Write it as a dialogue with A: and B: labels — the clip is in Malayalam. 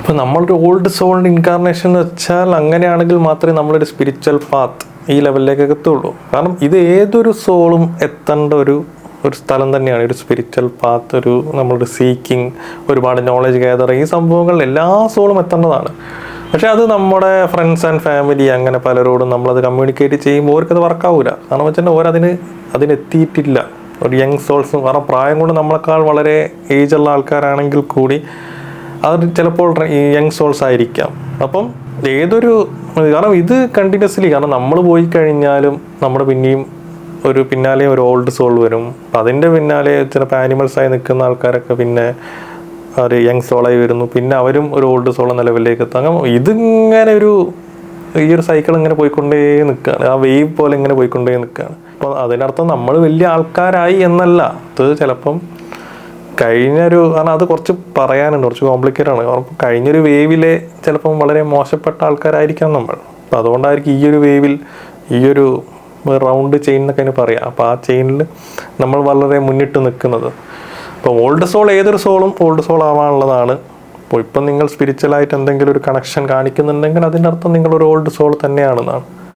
A: ഇപ്പോൾ നമ്മളൊരു ഓൾഡ് സോളിൻ്റെ ഇൻകാർണേഷൻ എന്ന് വെച്ചാൽ അങ്ങനെയാണെങ്കിൽ മാത്രമേ നമ്മളൊരു സ്പിരിച്വൽ പാത്ത് ഈ ലെവലിലേക്കൊക്കെ എത്തുള്ളൂ. കാരണം ഇത് ഏതൊരു സോളും എത്തേണ്ട ഒരു സ്ഥലം തന്നെയാണ് ഒരു സ്പിരിച്വൽ പാത്ത്, ഒരു നമ്മളൊരു സീക്കിങ്, ഒരുപാട് നോളജ് ഗാദറിങ്, ഈ സംഭവങ്ങൾ എല്ലാ സോളും എത്തേണ്ടതാണ്. പക്ഷെ അത് നമ്മുടെ ഫ്രണ്ട്സ് ആൻഡ് ഫാമിലി അങ്ങനെ പലരോടും നമ്മളത് കമ്മ്യൂണിക്കേറ്റ് ചെയ്യുമ്പോൾ അവർക്കത് വർക്കാവില്ല. കാരണം വെച്ചിട്ടുണ്ടെങ്കിൽ അതിനെത്തിയിട്ടില്ല. ഒരു യങ് സോൾസ്, കാരണം പ്രായം കൊണ്ട് നമ്മളെക്കാൾ വളരെ ഏജുള്ള ആൾക്കാരാണെങ്കിൽ കൂടി അത് ചിലപ്പോൾ ഈ യങ് സോൾസ് ആയിരിക്കാം. അപ്പം കാരണം ഇത് കണ്ടിന്യൂസ്ലി, കാരണം നമ്മൾ പോയി കഴിഞ്ഞാലും നമ്മുടെ പിന്നാലെ ഒരു ഓൾഡ് സോൾ വരും. അതിൻ്റെ പിന്നാലെ ചിലപ്പോൾ ആനിമൽസായി നിൽക്കുന്ന ആൾക്കാരൊക്കെ പിന്നെ ഒരു യങ് സോളായി വരുന്നു, പിന്നെ അവരും ഒരു ഓൾഡ് സോൾ നിലവിലേക്ക് എത്താം. അങ്ങനെ ഇതിങ്ങനെ ഈ ഒരു സൈക്കിൾ ഇങ്ങനെ പോയിക്കൊണ്ടേ നിൽക്കുകയാണ്, ആ വേവ് പോലെ ഇങ്ങനെ പോയിക്കൊണ്ടേ നിൽക്കുകയാണ്. അപ്പോൾ അതിനർത്ഥം നമ്മൾ വലിയ ആൾക്കാരായി എന്നല്ല. അത് ചിലപ്പം കാരണം അത് കുറച്ച് പറയാനുണ്ട്, കുറച്ച് കോംപ്ലിക്കേറ്റഡ് ആണ്. കാരണം കഴിഞ്ഞൊരു വേവിലെ ചിലപ്പം വളരെ മോശപ്പെട്ട ആൾക്കാരായിരിക്കാം നമ്മൾ. അപ്പോൾ അതുകൊണ്ടായിരിക്കും ഈ ഒരു വേവിൽ ഈ ഒരു റൗണ്ട് ചെയിൻ എന്നൊക്കെ അതിന് പറയാം. അപ്പോൾ ആ ചെയിനിൽ നമ്മൾ വളരെ മുന്നിട്ട് നിൽക്കുന്നത്. അപ്പോൾ ഓൾഡ് സോൾ ഏതൊരു സോളും ഓൾഡ് സോൾ ആവാനുള്ളതാണ്. അപ്പോൾ ഇപ്പം നിങ്ങൾ സ്പിരിച്വലായിട്ട് എന്തെങ്കിലും ഒരു കണക്ഷൻ കാണിക്കുന്നുണ്ടെങ്കിൽ അതിൻ്റെ അർത്ഥം നിങ്ങളൊരു ഓൾഡ് സോൾ തന്നെയാണെന്നാണ്.